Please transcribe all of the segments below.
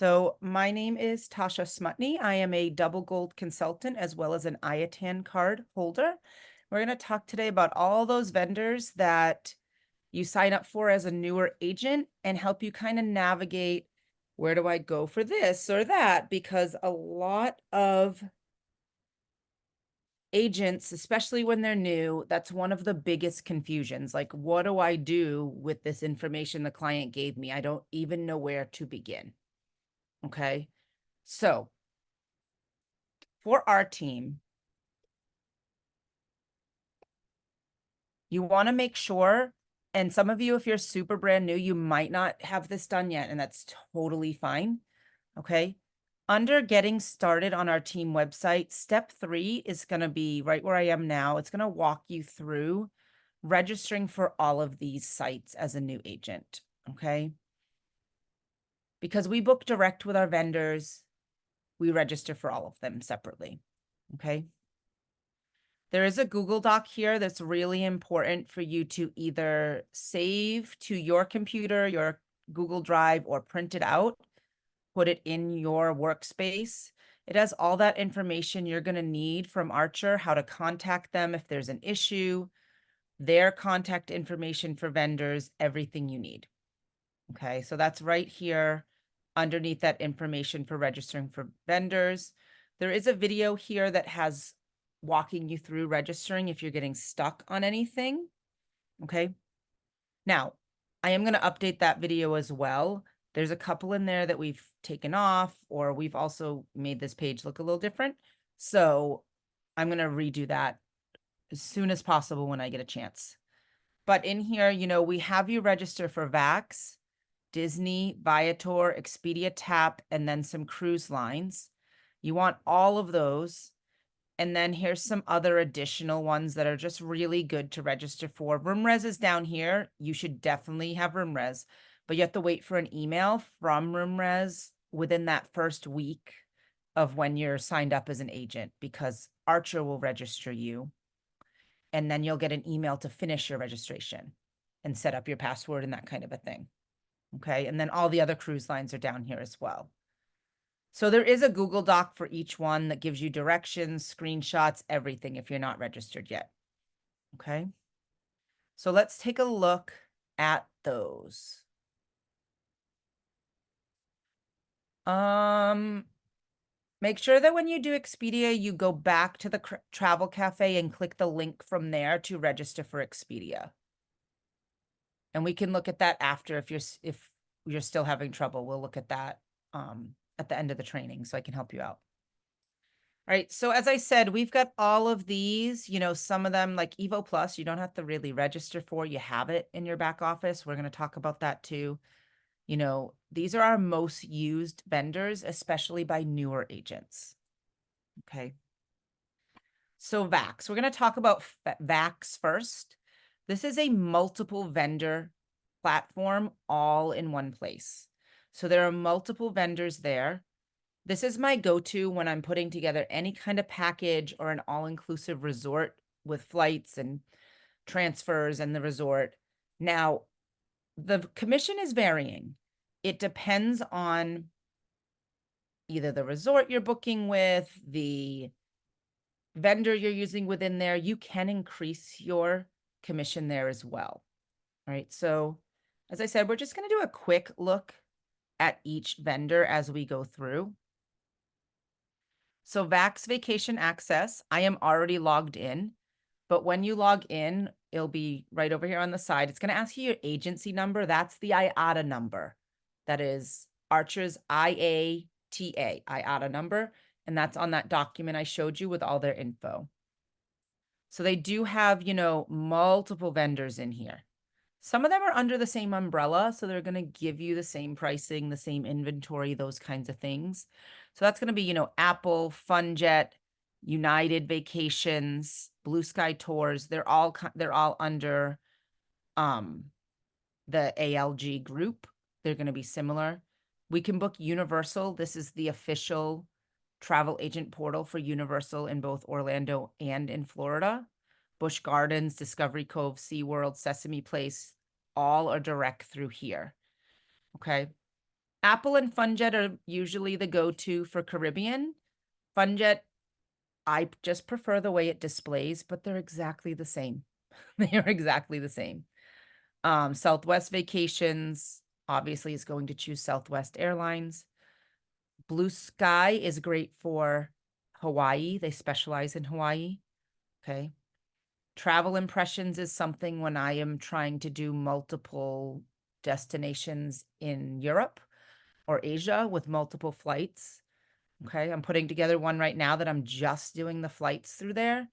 So my name is Tasha Smutney. I am a double gold consultant as well as an IATAN card holder. We're going to talk today about all those vendors that you sign up for as a newer agent and help you kind of navigate, where do I go for this or that? Because a lot of agents, especially when they're new, that's one of the biggest confusions. Like, what do I do with this information the client gave me? I don't even know where to begin. Okay. So for our team, you want to make sure, and some of you, if you're super brand new, you might not have this done yet, and that's totally fine. Okay. Under getting started on our team website, step 3 is going to be right where I am now. It's going to walk you through registering for all of these sites as a new agent. Okay. Because we book direct with our vendors, we register for all of them separately. Okay. There is a Google Doc here that's really important for you to either save to your computer, your Google Drive, or print it out, put it in your workspace. It has all that information you're going to need from Archer, how to contact them if there's an issue, their contact information for vendors, everything you need. Okay, so that's right here underneath that information for registering for vendors. There is a video here that has walking you through registering if you're getting stuck on anything. Okay. Now, I am going to update that video as well. There's a couple in there that we've taken off, or we've also made this page look a little different. So I'm going to redo that as soon as possible when I get a chance. But in here, we have you register for Vax, Disney, Viator, Expedia Tap, and then some cruise lines. You want all of those. And then here's some other additional ones that are just really good to register for. RoomRez is down here. You should definitely have RoomRez, but you have to wait for an email from RoomRez within that first week of when you're signed up as an agent, because Archer will register you. And then you'll get an email to finish your registration and set up your password and that kind of a thing. Okay. And then all the other cruise lines are down here as well. So there is a Google Doc for each one that gives you directions, screenshots, everything if you're not registered yet. Okay. So let's take a look at those. Make sure that when you do Expedia, you go back to the Travel Cafe and click the link from there to register for Expedia. And we can look at that after if you're still having trouble. We'll look at that at the end of the training so I can help you out. All right, so as I said, we've got all of these, some of them like Evo Plus, you don't have to really register for, you have it in your back office. We're going to talk about that too. These are our most used vendors, especially by newer agents. Okay. So Vax, we're going to talk about Vax first. This is a multiple vendor platform all in one place. So there are multiple vendors there. This is my go-to when I'm putting together any kind of package or an all-inclusive resort with flights and transfers and the resort. Now, the commission is varying. It depends on either the resort you're booking with, the vendor you're using within there. You can increase your commission there as well. All right. So as I said, we're just going to do a quick look at each vendor as we go through. So Vax Vacation Access, I am already logged in, but when you log in, it'll be right over here on the side. It's going to ask you your agency number. That's the IATA number. That is Archer's IATA, IATA number. And that's on that document I showed you with all their info. So they do have, multiple vendors in here. Some of them are under the same umbrella, so they're going to give you the same pricing, the same inventory, those kinds of things. So that's going to be, Apple, FunJet, United Vacations, Blue Sky Tours. They're all under the ALG group. They're going to be similar. We can book Universal. This is the official travel agent portal for Universal in both Orlando and in Florida. Busch Gardens, Discovery Cove, SeaWorld, Sesame Place, all are direct through here. Okay. Apple and Funjet are usually the go-to for Caribbean. Funjet, I just prefer the way it displays, but they're exactly the same. They are exactly the same. Southwest Vacations obviously is going to choose Southwest Airlines. Blue Sky is great for Hawaii. They specialize in Hawaii. Okay. Travel Impressions is something when I am trying to do multiple destinations in Europe or Asia with multiple flights. Okay. I'm putting together one right now that I'm just doing the flights through there,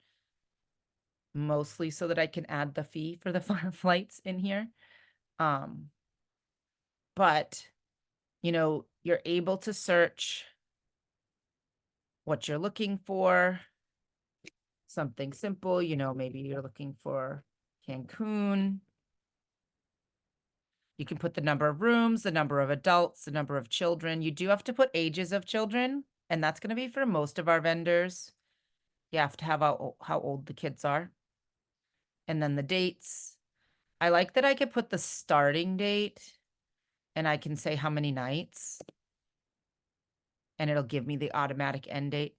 mostly so that I can add the fee for the flights in here. But, you know, you're able to search what you're looking for. Something simple, you know, maybe you're looking for Cancun. You can put the number of rooms, the number of adults, the number of children. You do have to put ages of children, and that's going to be for most of our vendors. You have to have how old the kids are. And then the dates. I like that I could put the starting date and I can say how many nights, and it'll give me the automatic end date.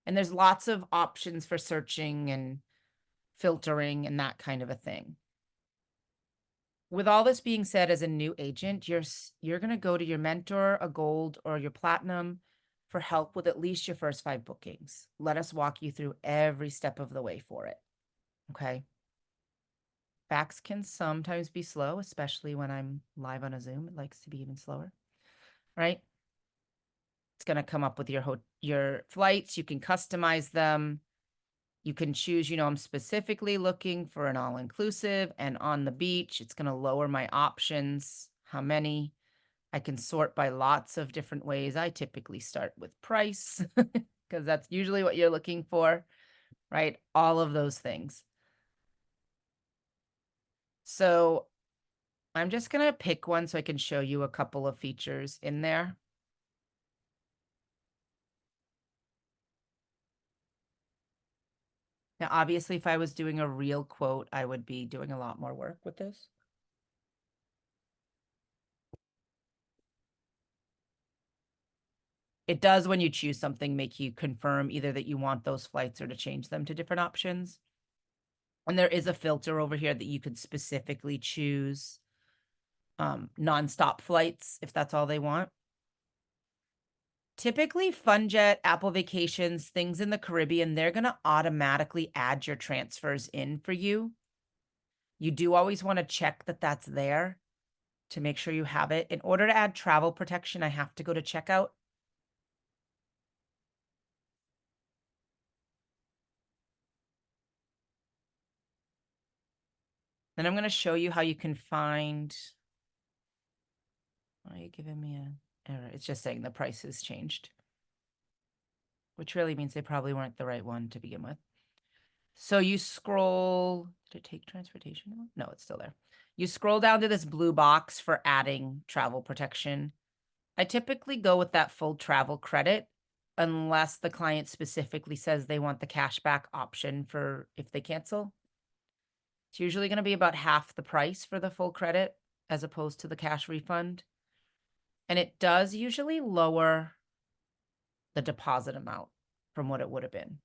And there's lots of options for searching and filtering and that kind of a thing. With all this being said, as a new agent, you're going to go to your mentor, a gold, or your platinum for help with at least your first 5 bookings. Let us walk you through every step of the way for it. Okay. Fax can sometimes be slow, especially when I'm live on a Zoom. It likes to be even slower, right? It's going to come up with your flights. You can customize them. You can choose, you know, I'm specifically looking for an all-inclusive and on the beach. It's going to lower my options. How many? I can sort by lots of different ways. I typically start with price because that's usually what you're looking for, right? All of those things. So I'm just going to pick one so I can show you a couple of features in there. Now, obviously, if I was doing a real quote, I would be doing a lot more work with this. It does, when you choose something, make you confirm either that you want those flights or to change them to different options. And there is a filter over here that you could specifically choose nonstop flights if that's all they want. Typically, Funjet, Apple Vacations, things in the Caribbean, they're going to automatically add your transfers in for you. You do always want to check that that's there to make sure you have it. In order to add travel protection, I have to go to checkout. Then I'm going to show you how you can find. Why are you giving me an error? It's just saying the price has changed, which really means they probably weren't the right one to begin with. So you scroll, did it take transportation? No, it's still there. You scroll down to this blue box for adding travel protection. I typically go with that full travel credit unless the client specifically says they want the cashback option for if they cancel. It's usually going to be about half the price for the full credit as opposed to the cash refund. And it does usually lower the deposit amount from what it would have been.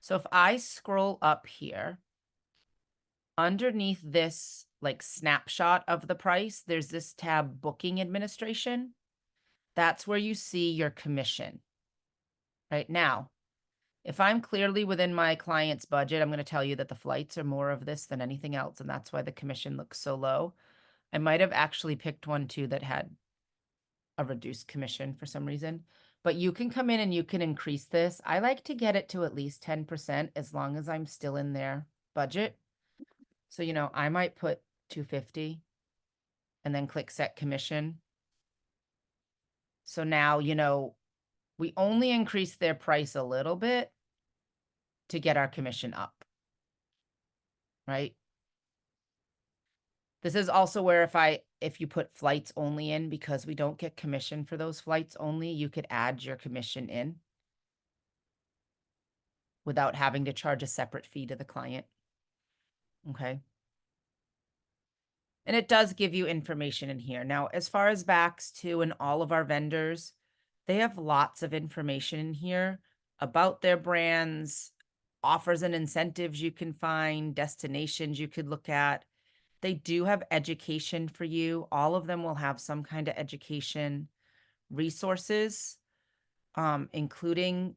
So if I scroll up here, underneath this like snapshot of the price, there's this tab Booking Administration. That's where you see your commission. Right now, if I'm clearly within my client's budget, I'm going to tell you that the flights are more of this than anything else, and that's why the commission looks so low. I might have actually picked one too that had a reduced commission for some reason, but you can come in and you can increase this. I like to get it to at least 10% as long as I'm still in their budget. So, you know, I might put 250 and then click set commission. So now, you know, we only increase their price a little bit to get our commission up, right? This is also where if you put flights only in, because we don't get commission for those flights only, you could add your commission in without having to charge a separate fee to the client. Okay. And it does give you information in here. Now, as far as Vax 2 and all of our vendors, they have lots of information in here about their brands, offers and incentives you can find, destinations you could look at. They do have education for you. All of them will have some kind of education resources, including,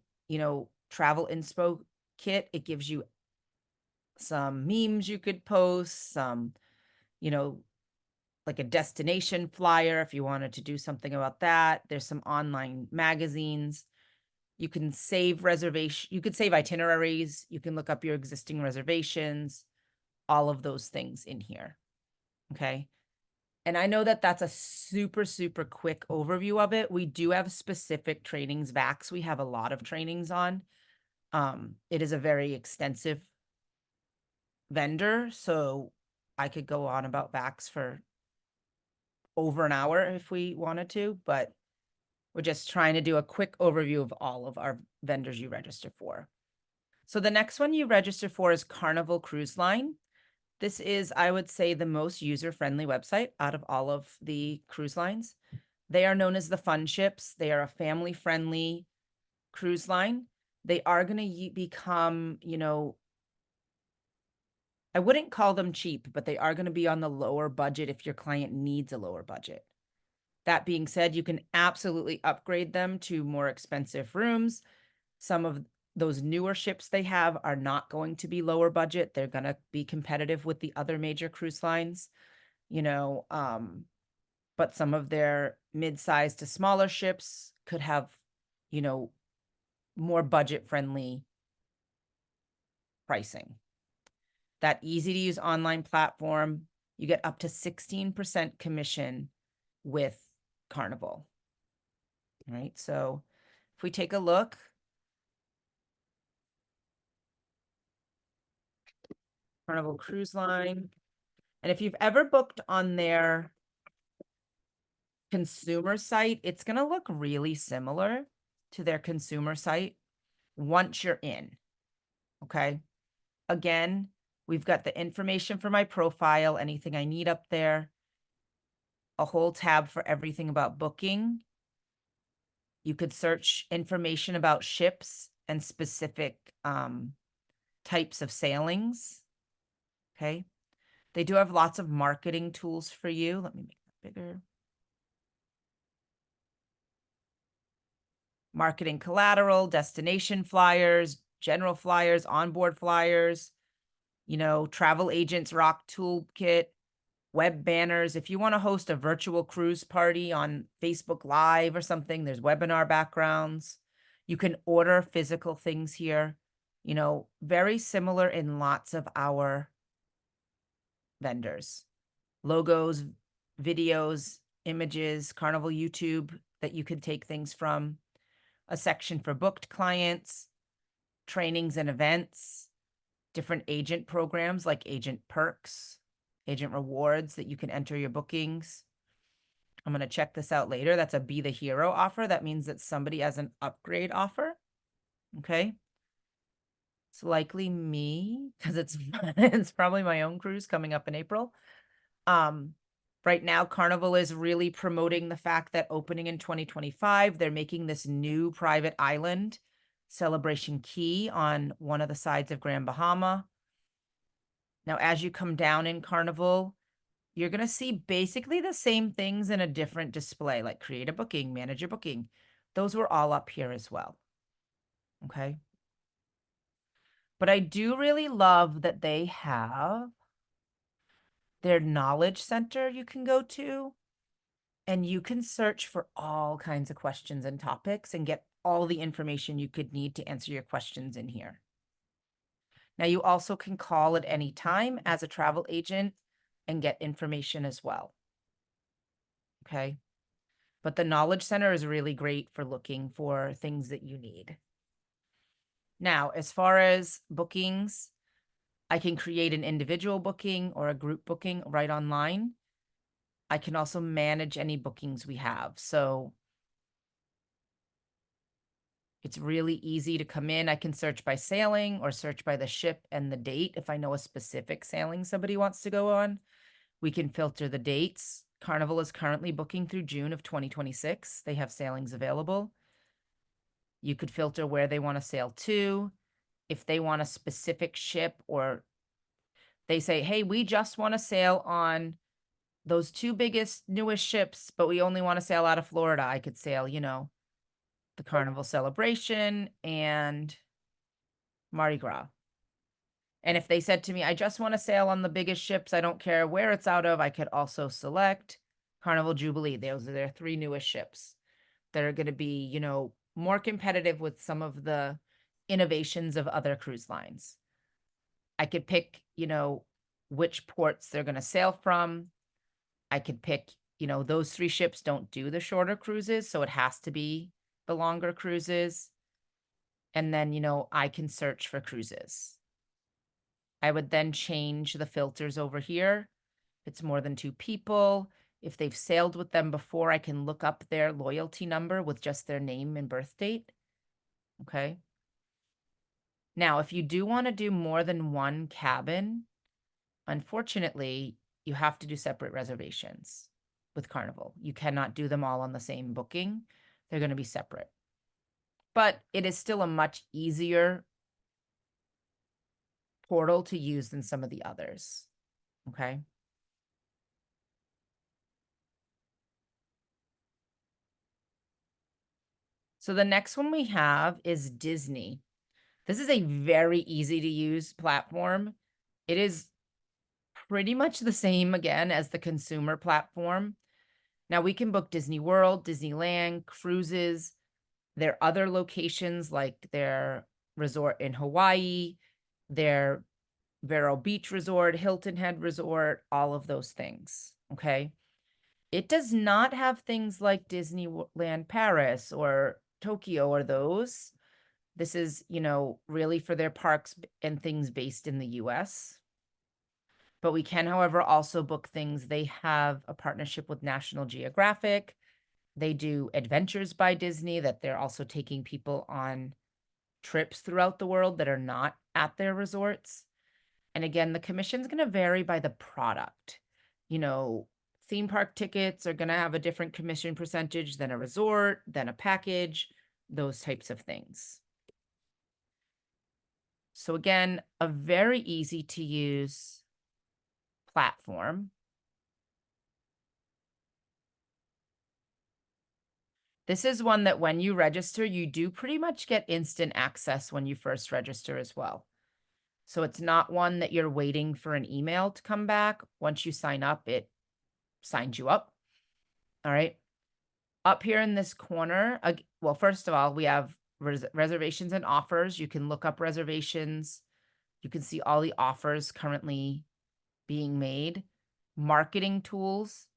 travel inspo kit. It gives you some memes you could post, some, like a destination flyer if you wanted to do something about that. There's some online magazines. You can save you could save itineraries. You can look up your existing reservations, all of those things in here. Okay. And I know that that's a super, super quick overview of it. We do have specific trainings, Vax. We have a lot of trainings on. It is a very extensive vendor, so I could go on about Vax for over an hour if we wanted to, but we're just trying to do a quick overview of all of our vendors you register for. So the next one you register for is Carnival Cruise Line. This is, I would say, the most user-friendly website out of all of the cruise lines. They are known as the Fun Ships. They are a family-friendly cruise line. They are going to become, I wouldn't call them cheap, but they are going to be on the lower budget if your client needs a lower budget. That being said, you can absolutely upgrade them to more expensive rooms. Some of those newer ships they have are not going to be lower budget. They're going to be competitive with the other major cruise lines, but some of their mid-sized to smaller ships could have, more budget-friendly pricing. That easy-to-use online platform, you get up to 16% commission with Carnival. All right, so if we take a look, Carnival Cruise Line, and if you've ever booked on their consumer site, it's going to look really similar to their consumer site once you're in. Okay. Again, we've got the information for my profile, anything I need up there, a whole tab for everything about booking. You could search information about ships and specific types of sailings. Okay. They do have lots of marketing tools for you. Let me make that bigger. Marketing collateral, destination flyers, general flyers, onboard flyers, travel agents rock toolkit, web banners. If you want to host a virtual cruise party on Facebook Live or something, there's webinar backgrounds. You can order physical things here, very similar in lots of our vendors. Logos, videos, images, Carnival YouTube that you could take things from. A section for booked clients, trainings and events, different agent programs like agent perks, agent rewards that you can enter your bookings. I'm going to check this out later. That's a Be the Hero offer. That means that somebody has an upgrade offer. Okay. It's likely me because it's probably my own cruise coming up in April. Right now, Carnival is really promoting the fact that opening in 2025, they're making this new private island, Celebration Key, on one of the sides of Grand Bahama. Now, as you come down in Carnival, you're going to see basically the same things in a different display, like create a booking, manage your booking. Those were all up here as well. Okay. But I do really love that they have their knowledge center you can go to, and you can search for all kinds of questions and topics and get all the information you could need to answer your questions in here. Now, you also can call at any time as a travel agent and get information as well. Okay. But the Knowledge Center is really great for looking for things that you need. Now, as far as bookings, I can create an individual booking or a group booking right online. I can also manage any bookings we have. So it's really easy to come in. I can search by sailing or search by the ship and the date if I know a specific sailing somebody wants to go on. We can filter the dates. Carnival is currently booking through June of 2026. They have sailings available. You could filter where they want to sail to. If they want a specific ship, or they say, hey, we just want to sail on those two biggest, newest ships, but we only want to sail out of Florida, I could sail, the Carnival Celebration and Mardi Gras. And if they said to me, I just want to sail on the biggest ships, I don't care where it's out of, I could also select Carnival Jubilee. Those are their three newest ships that are going to be, more competitive with some of the innovations of other cruise lines. I could pick, which ports they're going to sail from. I could pick, those three ships don't do the shorter cruises, so it has to be the longer cruises. And then, I can search for cruises. I would then change the filters over here. If it's more than 2 people, if they've sailed with them before, I can look up their loyalty number with just their name and birth date. Okay. Now, if you do want to do more than one cabin, unfortunately, you have to do separate reservations with Carnival. You cannot do them all on the same booking. They're going to be separate. But it is still a much easier portal to use than some of the others. Okay. So the next one we have is Disney. This is a very easy to use platform. It is pretty much the same again as the consumer platform. Now we can book Disney World, Disneyland, cruises, their other locations like their resort in Hawaii, their Vero Beach Resort, Hilton Head Resort, all of those things, okay? It does not have things like Disneyland Paris or Tokyo or those. This is, really for their parks and things based in the US. But we can, however, also book things. They have a partnership with National Geographic. They do Adventures by Disney, that they're also taking people on trips throughout the world that are not at their resorts. And again, the commission's going to vary by the product. Theme park tickets are going to have a different commission percentage than a resort, than a package, those types of things. So again, a very easy to use platform. This is one that when you register, you do pretty much get instant access when you first register as well. So it's not one that you're waiting for an email to come back. Once you sign up, it signs you up. All right. Up here in this corner, well, first of all, we have reservations and offers. You can look up reservations. You can see all the offers currently being made. Marketing tools.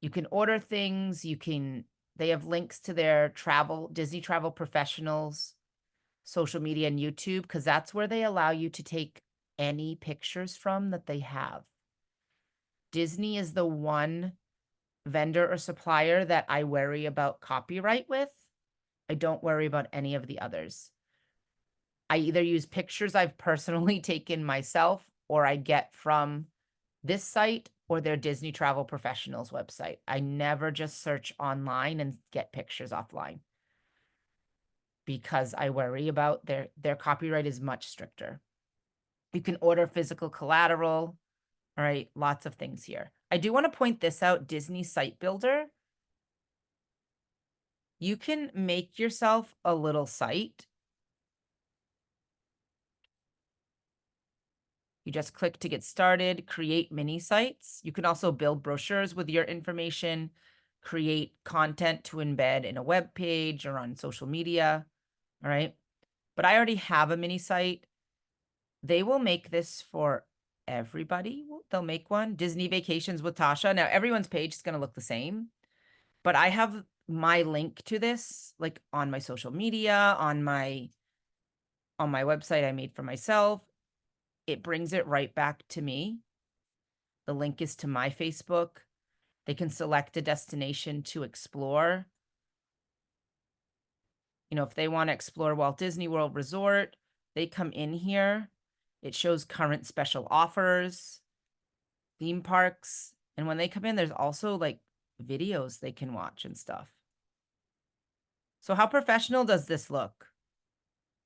You can order things. They have links to their Disney Travel Professionals, social media, and YouTube, because that's where they allow you to take any pictures from that they have. Disney is the one vendor or supplier that I worry about copyright with. I don't worry about any of the others. I either use pictures I've personally taken myself, or I get from this site or their Disney Travel Professionals website. I never just search online and get pictures offline, because I worry about their copyright is much stricter. You can order physical collateral. All right, lots of things here. I do want to point this out, Disney Site Builder. You can make yourself a little site. You just click to get started, create mini sites. You can also build brochures with your information, create content to embed in a web page or on social media. All right. But I already have a mini site. They will make this for everybody. They'll make one. Disney Vacations with Tasha. Now, everyone's page is going to look the same, but I have my link to this like on my social media, on my website I made for myself. It brings it right back to me. The link is to my Facebook. They can select a destination to explore. If they want to explore Walt Disney World Resort, they come in here. It shows current special offers. theme parks. And when they come in, there's also like videos they can watch and stuff. So how professional does this look?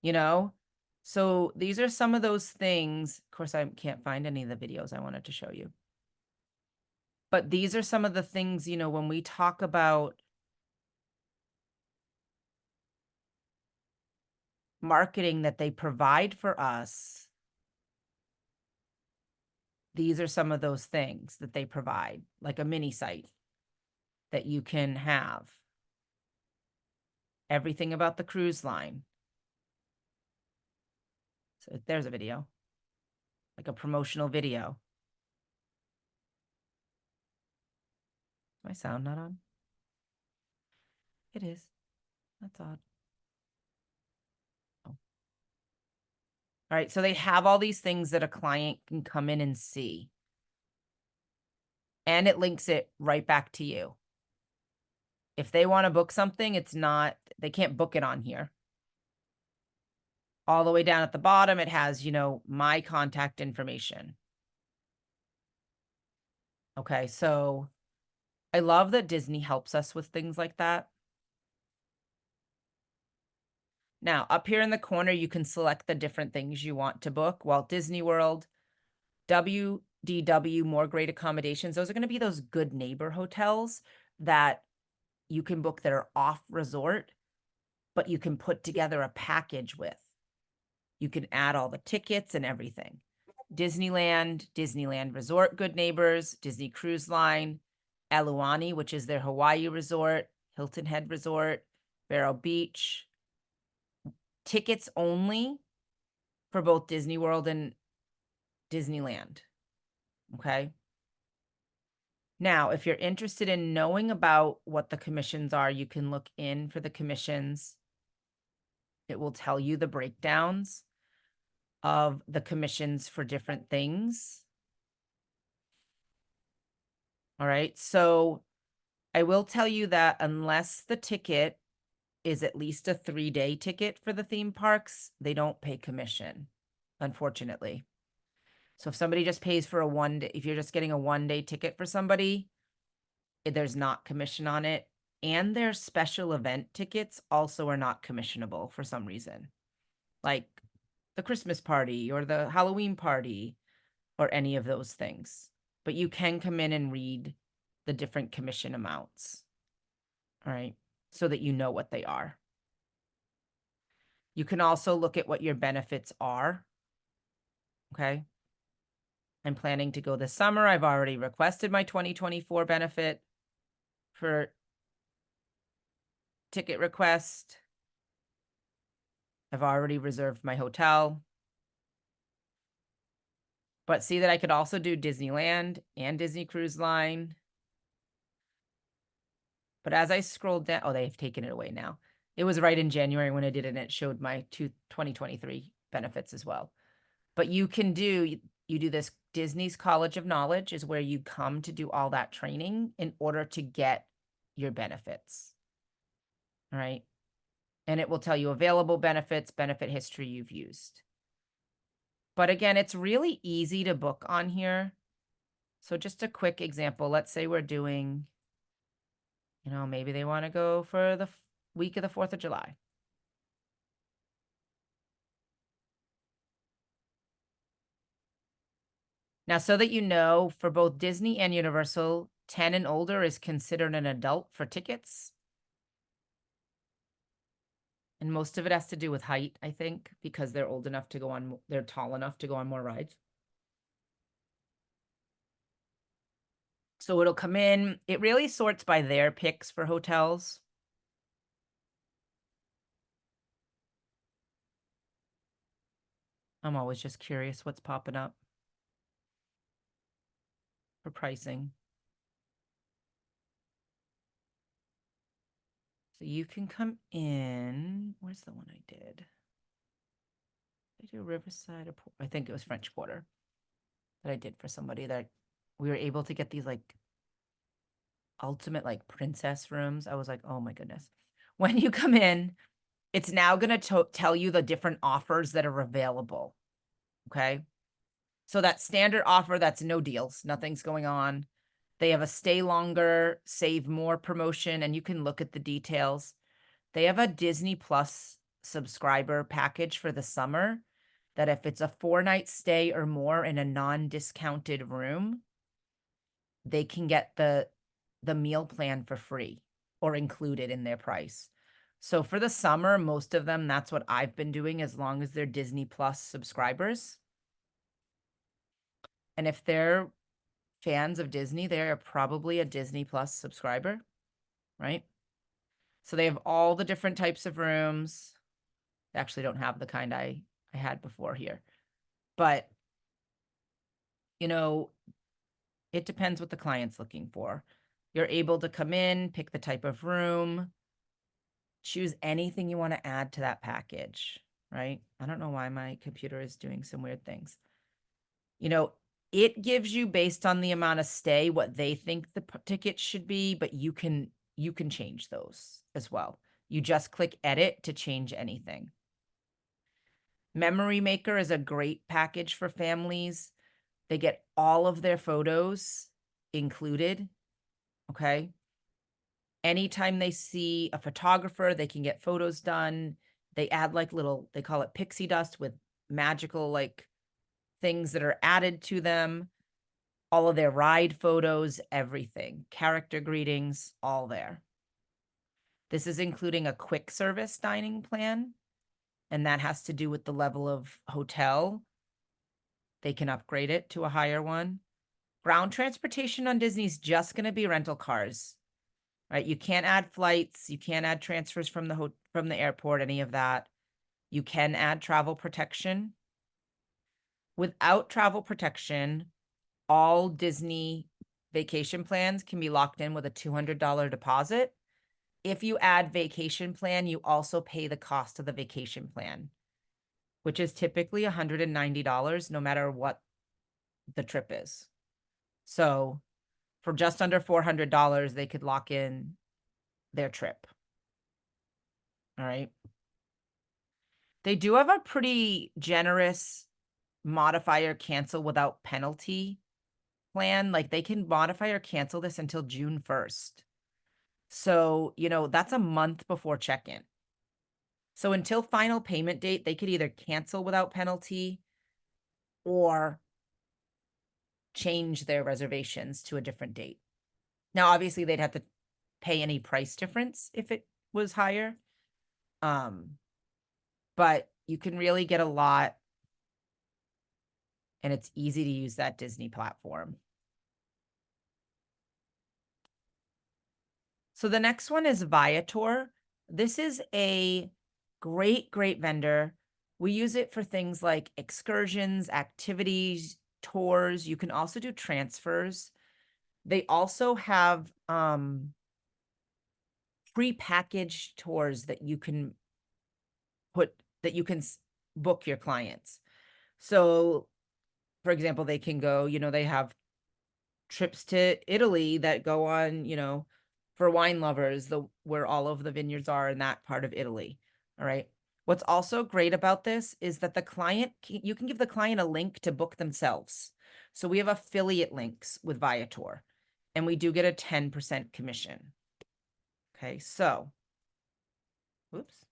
You know? So these are some of those things. Of course, I can't find any of the videos I wanted to show you. But these are some of the things, you know, when we talk about marketing that they provide for us, these are some of those things that they provide, like a mini site that you can have. Everything about the cruise line. So there's a video, like a promotional video. My sound not on? It is. That's odd. Oh. All right, so they have all these things that a client can come in and see. And it links it right back to you. If they want to book something, it's not, they can't book it on here. All the way down at the bottom, it has, you know, my contact information. Okay, so I love that Disney helps us with things like that. Now, up here in the corner, you can select the different things you want to book. Walt Disney World, WDW, More Great Accommodations. Those are going to be those good neighbor hotels that you can book that are off resort, but you can put together a package with. You can add all the tickets and everything. Disneyland, Disneyland Resort, Good Neighbors, Disney Cruise Line, Aluani, which is their Hawaii resort, Hilton Head Resort, Vero Beach. Tickets only for both Disney World and Disneyland. Okay. Now, if you're interested in knowing about what the commissions are, you can look in for the commissions. It will tell you the breakdowns of the commissions for different things. All right. So I will tell you that unless the ticket is at least a 3-day ticket for the theme parks, they don't pay commission, unfortunately. So if somebody just pays for a 1-day, if you're just getting a 1-day ticket for somebody, there's not commission on it. And their special event tickets also are not commissionable for some reason, like the Christmas party or the Halloween party or any of those things. But you can come in and read the different commission amounts. All right. So that you know what they are. You can also look at what your benefits are. Okay. I'm planning to go this summer. I've already requested my 2024 benefit for ticket request. I've already reserved my hotel. But see that I could also do Disneyland and Disney Cruise Line. But as I scrolled down, oh, they've taken it away now. It was right in January when I did it, and it showed my 2023 benefits as well. But you can do, you do this Disney's College of Knowledge is where you come to do all that training in order to get your benefits. All right. And it will tell you available benefits, benefit history you've used. But again, it's really easy to book on here. So just a quick example. Let's say we're doing, you know, maybe they want to go for the week of the 4th of July. Now, so that you know, for both Disney and Universal, 10 and older is considered an adult for tickets. And most of it has to do with height, I think, because they're old enough to go on, they're tall enough to go on more rides. So it'll come in, it really sorts by their picks for hotels. I'm always just curious what's popping up for pricing. So you can come in, where's the one I did? I do Riverside or I think it was French Quarter that I did for somebody that we were able to get these like ultimate like princess rooms. I was like, oh my goodness. When you come in, it's now going to tell you the different offers that are available. Okay. So that standard offer, that's no deals, nothing's going on. They have a stay longer, save more promotion, and you can look at the details. They have a Disney Plus subscriber package for the summer that if it's a 4-night stay or more in a non-discounted room, they can get the meal plan for free or included in their price. So for the summer, most of them, that's what I've been doing as long as they're Disney Plus subscribers. And if they're fans of Disney, they're probably a Disney Plus subscriber, right? So they have all the different types of rooms. They actually don't have the kind I had before here. But, you know, it depends what the client's looking for. You're able to come in, pick the type of room, choose anything you want to add to that package, right? I don't know why my computer is doing some weird things. You know, it gives you based on the amount of stay what they think the ticket should be, but you can change those as well. You just click edit to change anything. Memory Maker is a great package for families. They get all of their photos included, okay? Anytime they see a photographer, they can get photos done. They add like little, they call it pixie dust with magical like things that are added to them. All of their ride photos, everything, character greetings, all there. This is including a quick service dining plan, and that has to do with the level of hotel. They can upgrade it to a higher one. Ground transportation on Disney's just going to be rental cars, right? You can't add flights. You can't add transfers from the airport, any of that. You can add travel protection. Without travel protection, all Disney vacation plans can be locked in with a $200 deposit. If you add vacation plan, you also pay the cost of the vacation plan, which is typically $190 no matter what the trip is. So for just under $400, they could lock in their trip. All right. They do have a pretty generous modifier cancel without penalty plan. Like they can modify or cancel this until June 1st. So, you know, that's a month before check-in. So until final payment date, they could either cancel without penalty or change their reservations to a different date. Now, obviously, they'd have to pay any price difference if it was higher. But you can really get a lot, and it's easy to use that Disney platform. So the next one is Viator. This is a great, great vendor. We use it for things like excursions, activities, tours. You can also do transfers. They also have prepackaged tours that you can book your clients. So, for example, they can go, you know, they have trips to Italy that go on, you know, for wine lovers, where all of the vineyards are in that part of Italy. All right. What's also great about this is that you can give the client a link to book themselves. So we have affiliate links with Viator, and we do get a 10% commission. Okay, so, whoops,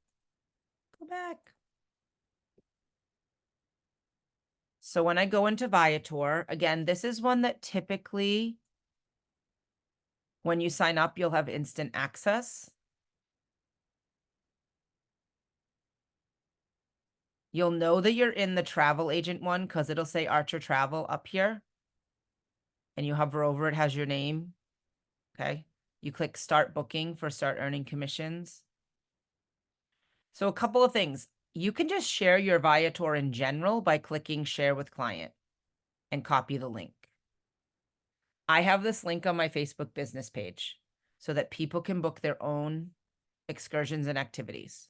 go back. So when I go into Viator, again, this is one that typically, when you sign up, you'll have instant access. You'll know that you're in the travel agent one because it'll say Archer Travel up here. And you hover over it, has your name. Okay. You click start booking for start earning commissions. So a couple of things. You can just share your Viator in general by clicking share with client and copy the link. I have this link on my Facebook business page so that people can book their own excursions and activities.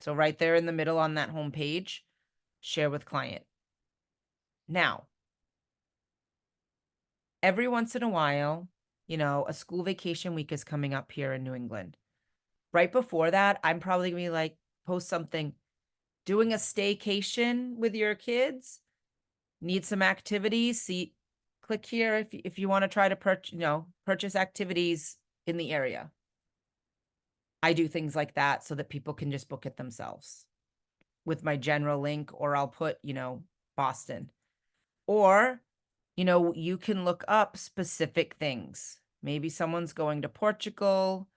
So right there in the middle on that home page, share with client. Now, every once in a while, you know, a school vacation week is coming up here in New England. Right before that, I'm probably gonna be like, post something, doing a staycation with your kids. Need some activities? See, click here if you want to try to purchase activities in the area. I do things like that so that people can just book it themselves with my general link, or I'll put, Boston. Or, you can look up specific things. Maybe someone's going to Portugal.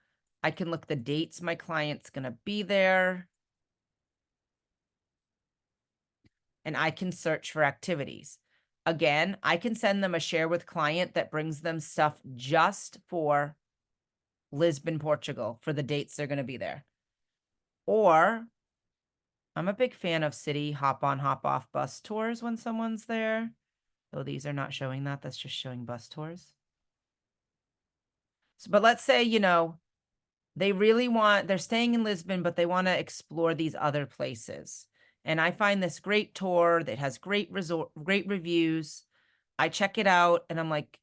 I can look the dates my client's going to be there. And I can search for activities. Again, I can send them a share with client that brings them stuff just for Lisbon, Portugal, for the dates they're going to be there. Or I'm a big fan of city hop on, hop off bus tours when someone's there. Though these are not showing that. That's just showing bus tours. So, but let's say, they're staying in Lisbon, but they want to explore these other places. And I find this great tour that has great reviews. I check it out and I'm like,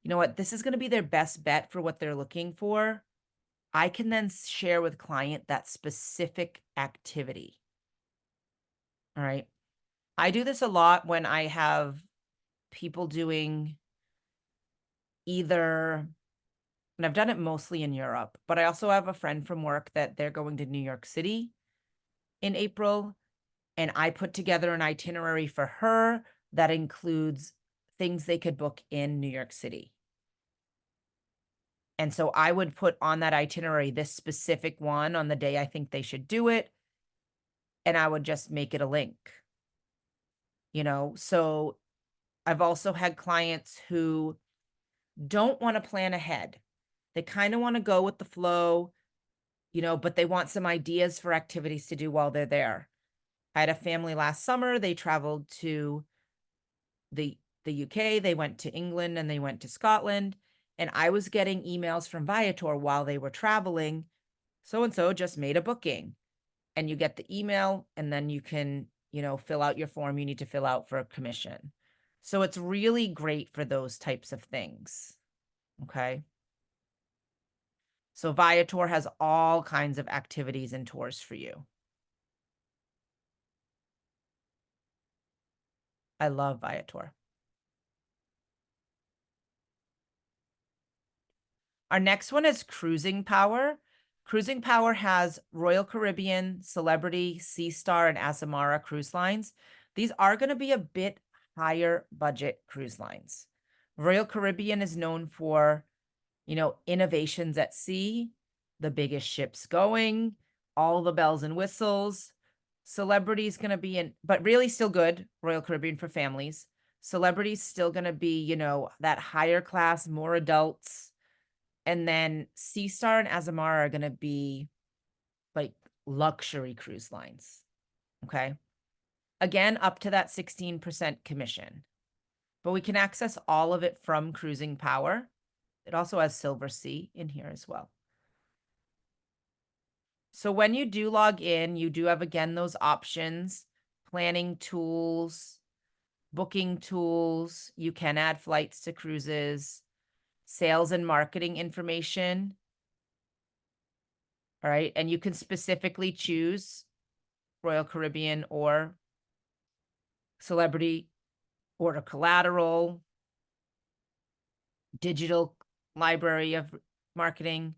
you know what? This is going to be their best bet for what they're looking for. I can then share with client that specific activity. All right. I do this a lot when I have people doing either, and I've done it mostly in Europe, but I also have a friend from work that they're going to New York City in April. And I put together an itinerary for her that includes things they could book in New York City. And so I would put on that itinerary this specific one on the day I think they should do it. And I would just make it a link. So I've also had clients who don't want to plan ahead. They kind of want to go with the flow, but they want some ideas for activities to do while they're there. I had a family last summer. They traveled to the UK, they went to England, and they went to Scotland. And I was getting emails from Viator while they were traveling. So-and-so just made a booking. And you get the email, and then you can, fill out your form you need to fill out for a commission. So it's really great for those types of things. Okay. So Viator has all kinds of activities and tours for you. I love Viator. Our next one is Cruising Power. Cruising Power has Royal Caribbean, Celebrity, Sea Star, and Azamara cruise lines. These are going to be a bit higher budget cruise lines. Royal Caribbean is known for, innovations at sea, the biggest ships going, all the bells and whistles. Celebrity is going to be but really still good, Royal Caribbean for families. Celebrity's still going to be, that higher class, more adults. And then Sea Star and Azamara are going to be like luxury cruise lines. Okay. Again, up to that 16% commission. But we can access all of it from Cruising Power. It also has Silversea in here as well. So when you do log in, you do have, again, those options, planning tools, booking tools. You can add flights to cruises, sales and marketing information. All right. And you can specifically choose Royal Caribbean or Celebrity, order collateral, digital library of marketing,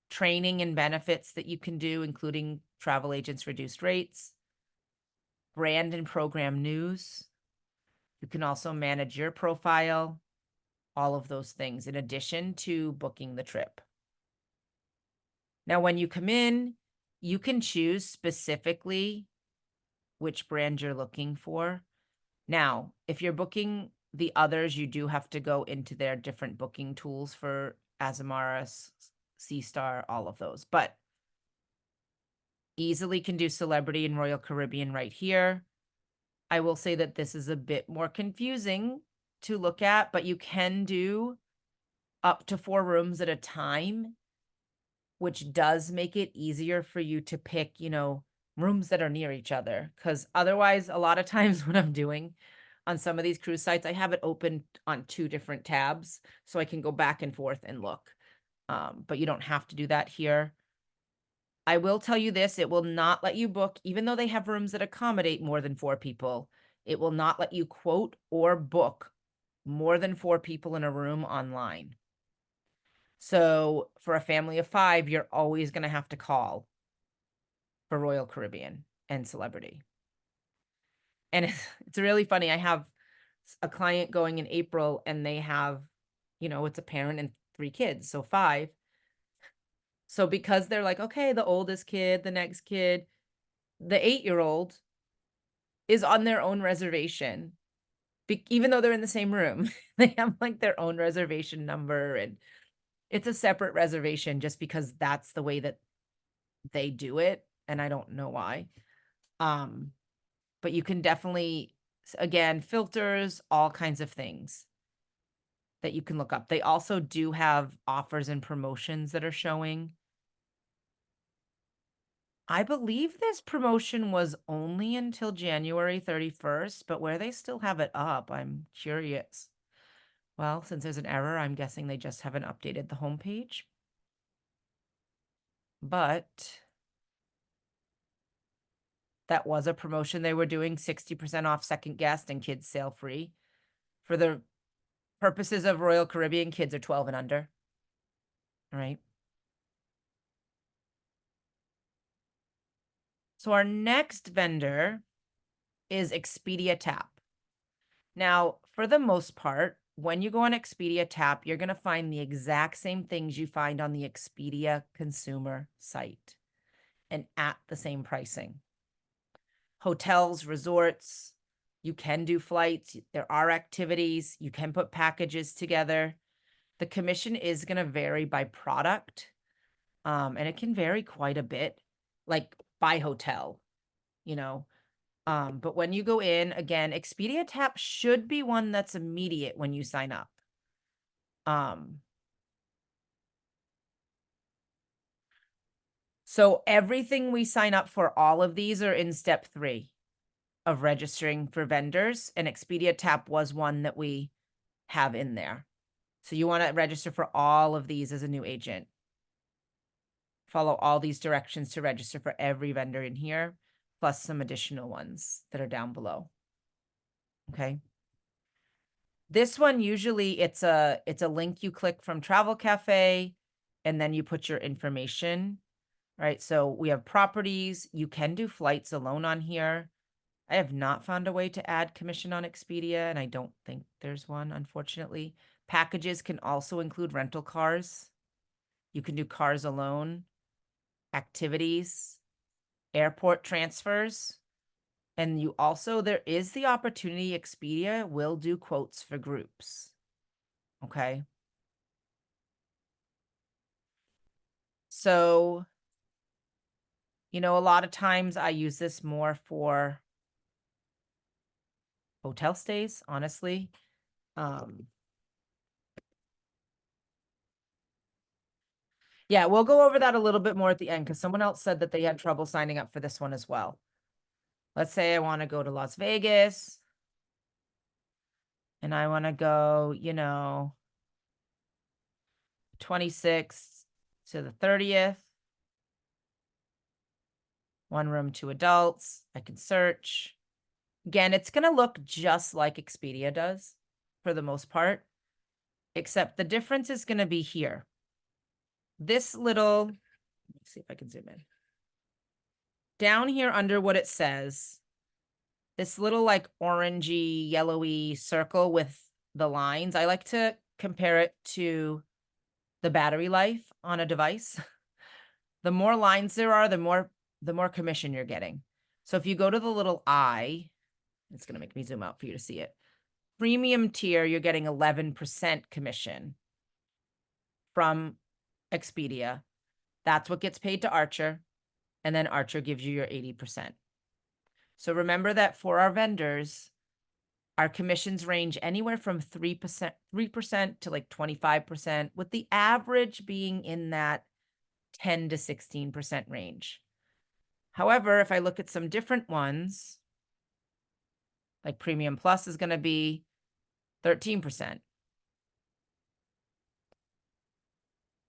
training and benefits that you can do, including travel agents' reduced rates, brand and program news. You can also manage your profile, all of those things in addition to booking the trip. Now, when you come in, you can choose specifically which brand you're looking for. Now, if you're booking the others, you do have to go into their different booking tools for Azamara, Sea Star, all of those. But easily can do Celebrity and Royal Caribbean right here. I will say that this is a bit more confusing to look at, but you can do up to 4 rooms at a time, which does make it easier for you to pick, rooms that are near each other. Because otherwise, a lot of times when I'm doing on some of these cruise sites, I have it open on 2 different tabs so I can go back and forth and look. But you don't have to do that here. I will tell you this, it will not let you book, even though they have rooms that accommodate more than 4 people. It will not let you quote or book more than 4 people in a room online. So for a family of 5, you're always going to have to call for Royal Caribbean and Celebrity. And it's really funny. I have a client going in April and they have, it's a parent and 3 kids, so 5. So because they're like, okay, the oldest kid, the next kid, the 8-year-old is on their own reservation. Even though they're in the same room, they have like their own reservation number, and it's a separate reservation just because that's the way that they do it. And I don't know why. But you can definitely, again, filters, all kinds of things that you can look up. They also do have offers and promotions that are showing. I believe this promotion was only until January 31st, but where they still have it up, I'm curious. Well, since there's an error, I'm guessing they just haven't updated the homepage. But that was a promotion they were doing, 60% off second guest and kids sale free. For the purposes of Royal Caribbean, kids are 12 and under. All right. So our next vendor is Expedia Tap. Now, for the most part, when you go on Expedia Tap, you're going to find the exact same things you find on the Expedia consumer site and at the same pricing. Hotels, resorts, you can do flights, there are activities, you can put packages together. The commission is going to vary by product, and it can vary quite a bit, like by hotel, you know. But when you go in, again, Expedia Tap should be one that's immediate when you sign up. So everything we sign up for, all of these are in step 3 of registering for vendors, and Expedia Tap was one that we have in there. So you want to register for all of these as a new agent. Follow all these directions to register for every vendor in here, plus some additional ones that are down below. Okay. This one, usually it's a link you click from Travel Cafe, and then you put your information, right? So we have properties. You can do flights alone on here. I have not found a way to add commission on Expedia, and I don't think there's one, unfortunately. Packages can also include rental cars. You can do cars alone, activities, airport transfers. And you also, there is the opportunity, Expedia will do quotes for groups. Okay. So, a lot of times I use this more for hotel stays, honestly. Yeah, we'll go over that a little bit more at the end because someone else said that they had trouble signing up for this one as well. Let's say I want to go to Las Vegas and I want to go, 26th to the 30th. 1 room, 2 adults. I can search. Again, it's going to look just like Expedia does for the most part, except the difference is going to be here. This little, let me see if I can zoom in. Down here under what it says, this little like orangey, yellowy circle with the lines, I like to compare it to the battery life on a device. The more lines there are, the more commission you're getting. So if you go to the little I, it's going to make me zoom out for you to see it. Premium tier, you're getting 11% commission from Expedia. That's what gets paid to Archer. And then Archer gives you your 80%. So remember that for our vendors, our commissions range anywhere from 3% to like 25%, with the average being in that 10 to 16% range. However, if I look at some different ones, like Premium Plus is going to be 13%.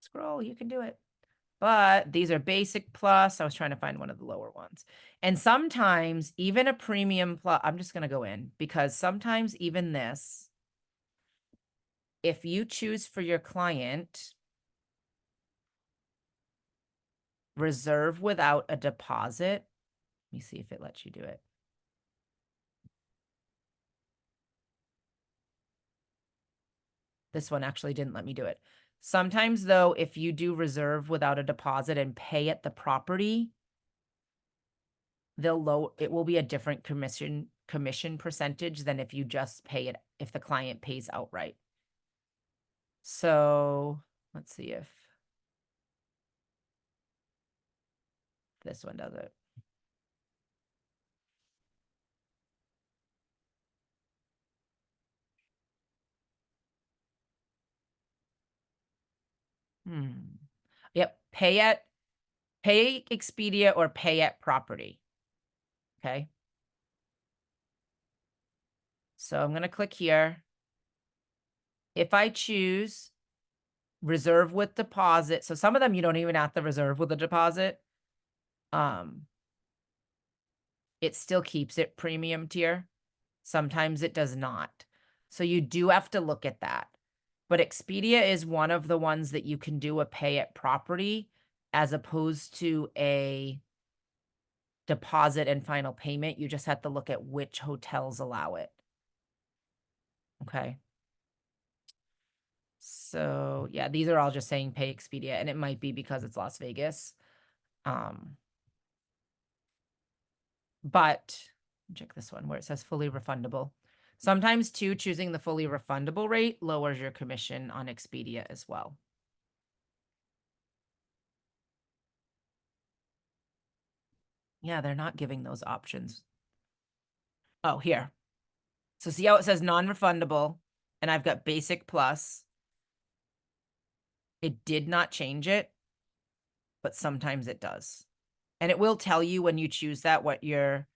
Scroll, you can do it. But these are basic plus. I was trying to find one of the lower ones. And sometimes even a premium plus, I'm just going to go in because sometimes even this, if you choose for your client, reserve without a deposit. Let me see if it lets you do it. This one actually didn't let me do it. Sometimes though, if you do reserve without a deposit and pay at the property, it will be a different commission percentage than if you just pay it, if the client pays outright. So let's see if this one does it. Yep. Pay Expedia or pay at property. Okay. So I'm going to click here. If I choose reserve with deposit, so some of them you don't even have to reserve with a deposit. It still keeps it premium tier. Sometimes it does not. So you do have to look at that. But Expedia is one of the ones that you can do a pay at property as opposed to a deposit and final payment. You just have to look at which hotels allow it. Okay. So yeah, these are all just saying pay Expedia, and it might be because it's Las Vegas. But check this one where it says fully refundable. Sometimes too, choosing the fully refundable rate lowers your commission on Expedia as well. Yeah, they're not giving those options. Oh, here. So see how it says non-refundable, and I've got basic plus. It did not change it, but sometimes it does. And it will tell you when you choose that what your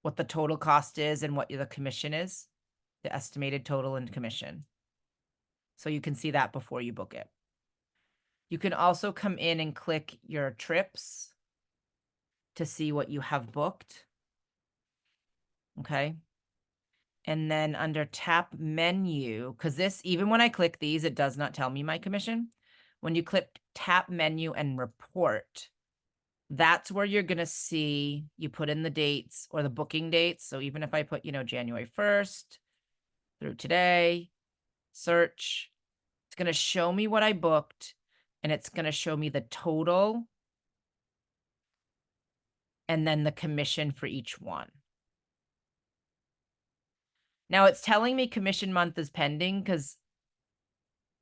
what the total cost is and what the commission is, the estimated total and commission. So you can see that before you book it. You can also come in and click your trips to see what you have booked. Okay. And then under tap menu, because this, even when I click these, it does not tell me my commission. When you click tap menu and report, that's where you're going to see you put in the dates or the booking dates. So even if I put, January 1st through today, search, it's going to show me what I booked and it's going to show me the total and then the commission for each one. Now it's telling me commission month is pending because,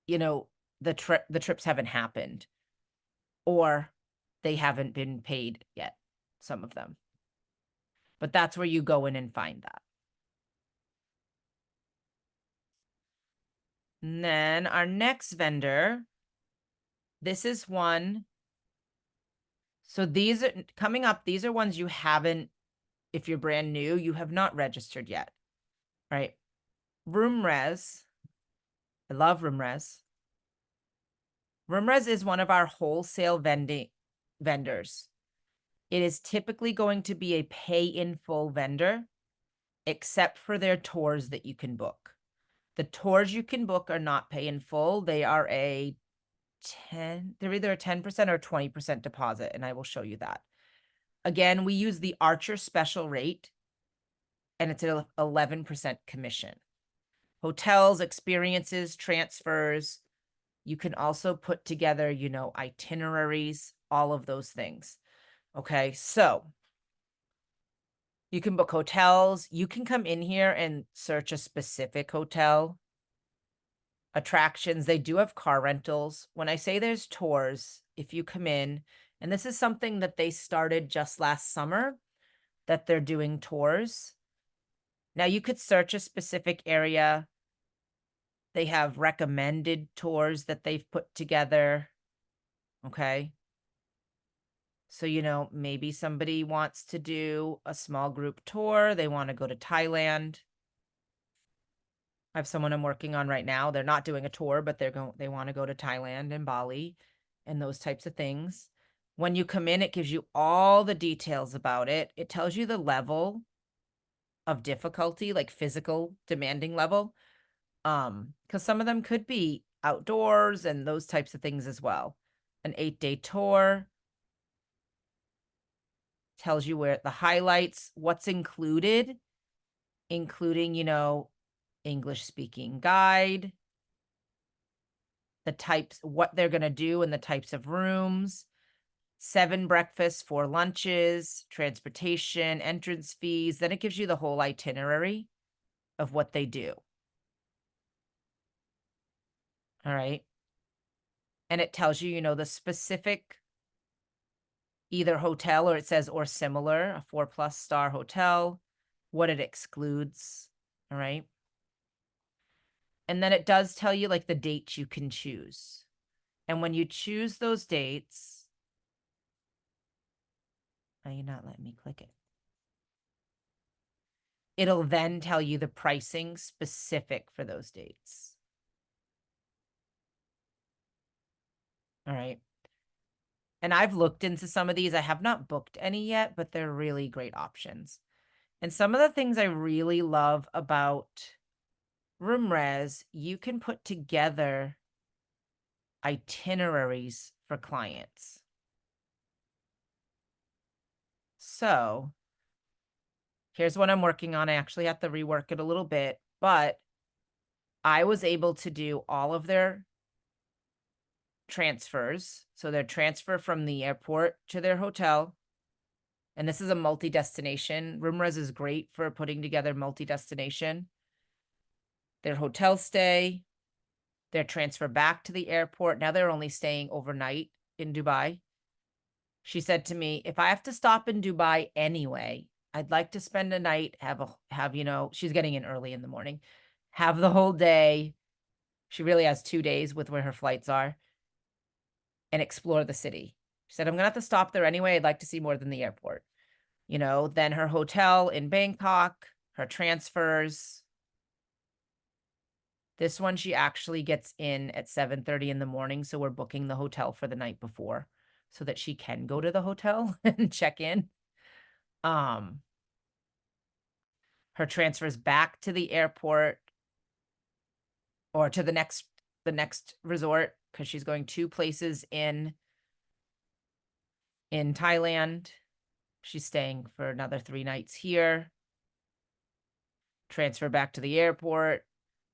the trips haven't happened or they haven't been paid yet, some of them. But that's where you go in and find that. And then our next vendor, this is one. So these are coming up. These are ones you haven't, if you're brand new, you have not registered yet, right? RoomRez. I love RoomRez. RoomRez is one of our wholesale vendors. It is typically going to be a pay in full vendor, except for their tours that you can book. The tours you can book are not pay in full. They are they're either a 10% or 20% deposit, and I will show you that. Again, we use the Archer special rate, and it's an 11% commission. Hotels, experiences, transfers. You can also put together, itineraries, all of those things. Okay, so you can book hotels. You can come in here and search a specific hotel. Attractions, they do have car rentals. When I say there's tours, if you come in, and this is something that they started just last summer, that they're doing tours. Now you could search a specific area. They have recommended tours that they've put together. Okay. So, maybe somebody wants to do a small group tour. They want to go to Thailand. I have someone I'm working on right now. They're not doing a tour, but they want to go to Thailand and Bali. and those types of things. When you come in, it gives you all the details about it. It tells you the level of difficulty, like physical demanding level. Because some of them could be outdoors and those types of things as well. An 8-day tour tells you where the highlights, what's included, including, English speaking guide, the types, what they're going to do and the types of rooms, 7 breakfasts, 4 lunches, transportation, entrance fees. Then it gives you the whole itinerary of what they do. All right. And it tells you, the specific either hotel, or it says or similar, a 4+ star hotel, what it excludes. All right. And then it does tell you like the dates you can choose. And when you choose those dates, are you not letting me click it? It'll then tell you the pricing specific for those dates. All right. And I've looked into some of these. I have not booked any yet, but they're really great options. And some of the things I really love about RoomRez, you can put together itineraries for clients. So here's what I'm working on. I actually have to rework it a little bit, but I was able to do all of their transfers. So their transfer from the airport to their hotel. And this is a multi-destination. RoomRez is great for putting together multi-destination. Their hotel stay, their transfer back to the airport. Now they're only staying overnight in Dubai. She said to me, if I have to stop in Dubai anyway, I'd like to spend a night, she's getting in early in the morning, have the whole day. She really has 2 days with where her flights are, and explore the city. She said, I'm gonna have to stop there anyway. I'd like to see more than the airport. Then her hotel in Bangkok, her transfers. This one, she actually gets in at 7:30 in the morning. So we're booking the hotel for the night before so that she can go to the hotel and check in. Her transfers back to the airport or to the next resort, because she's going 2 places in Thailand. She's staying for another 3 nights here. Transfer back to the airport,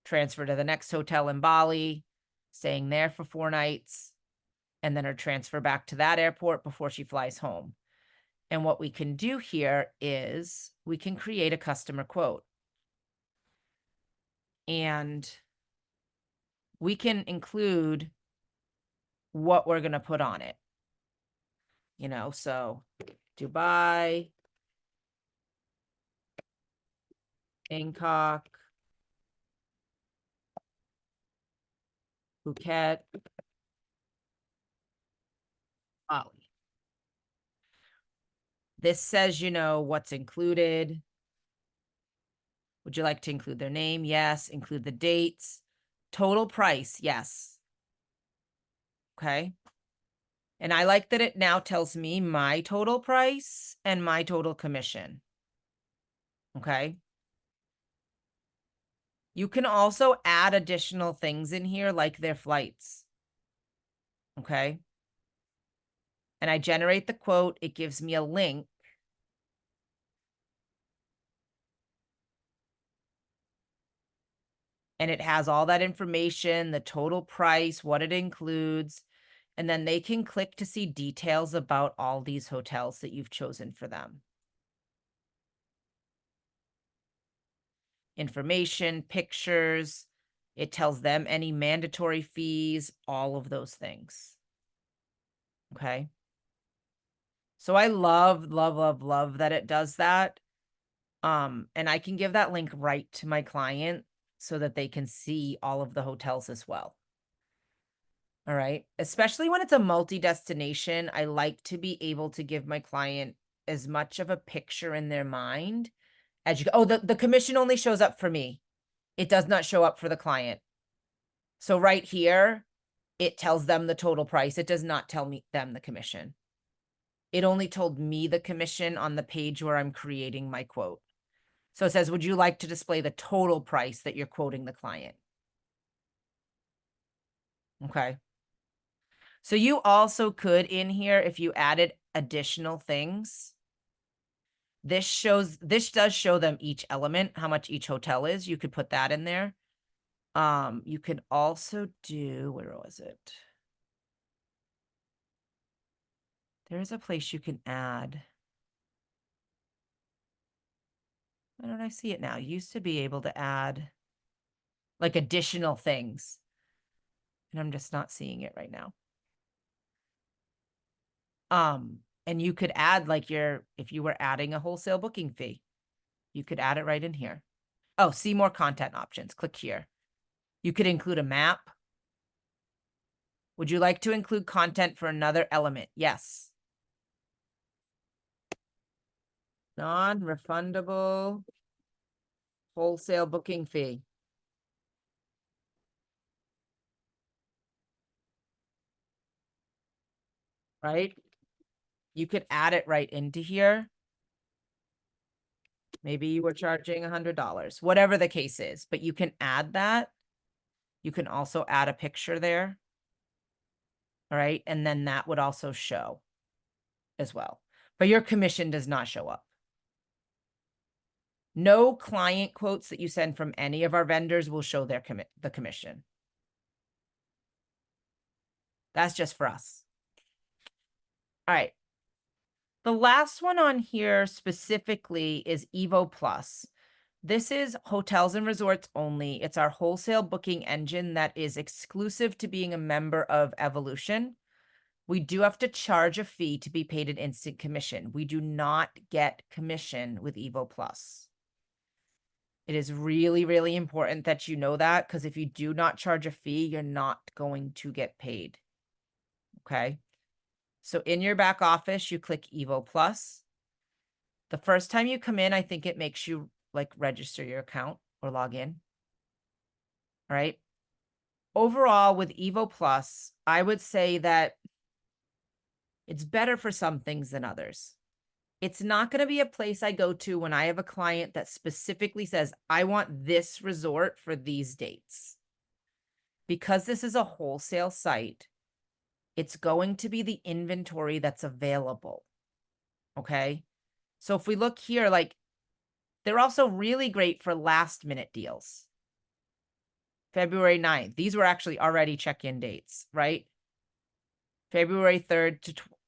transfer to the next hotel in Bali, staying there for 4 nights, and then her transfer back to that airport before she flies home. And what we can do here is we can create a customer quote. And we can include what we're going to put on it. So Dubai, Bangkok, Phuket, Bali. This says, what's included. Would you like to include their name? Yes. Include the dates. Total price. Yes. Okay. And I like that it now tells me my total price and my total commission. Okay. You can also add additional things in here like their flights. Okay. And I generate the quote. It gives me a link. And it has all that information, the total price, what it includes. And then they can click to see details about all these hotels that you've chosen for them. Information, pictures. It tells them any mandatory fees, all of those things. Okay. So I love, love, love, love that it does that. And I can give that link right to my client so that they can see all of the hotels as well. All right. Especially when it's a multi-destination, I like to be able to give my client as much of a picture in their mind as you go. Oh, the commission only shows up for me. It does not show up for the client. So right here, it tells them the total price. It does not tell them the commission. It only told me the commission on the page where I'm creating my quote. So it says, would you like to display the total price that you're quoting the client? Okay. So you also could in here, if you added additional things, this does show them each element, how much each hotel is. You could put that in there. You could also do, where was it? There is a place you can add. Why don't I see it now? You used to be able to add like additional things. And I'm just not seeing it right now. And you could add like if you were adding a wholesale booking fee, you could add it right in here. Oh, see more content options. Click here. You could include a map. Would you like to include content for another element? Yes. Non-refundable wholesale booking fee. Right? You could add it right into here. Maybe you were charging $100, whatever the case is, but you can add that. You can also add a picture there. All right. And then that would also show as well. But your commission does not show up. No client quotes that you send from any of our vendors will show their the commission. That's just for us. All right. The last one on here specifically is Evo Plus. This is hotels and resorts only. It's our wholesale booking engine that is exclusive to being a member of Evolution. We do have to charge a fee to be paid an instant commission. We do not get commission with Evo Plus. It is really, really important that you know that, because if you do not charge a fee, you're not going to get paid. Okay. So in your back office, you click Evo Plus. The first time you come in, I think it makes you like register your account or log in. All right. Overall, with Evo Plus, I would say that it's better for some things than others. It's not going to be a place I go to when I have a client that specifically says, I want this resort for these dates. Because this is a wholesale site, it's going to be the inventory that's available. Okay. So if we look here, like they're also really great for last minute deals. February 9th. These were actually already check-in dates, right? February 3rd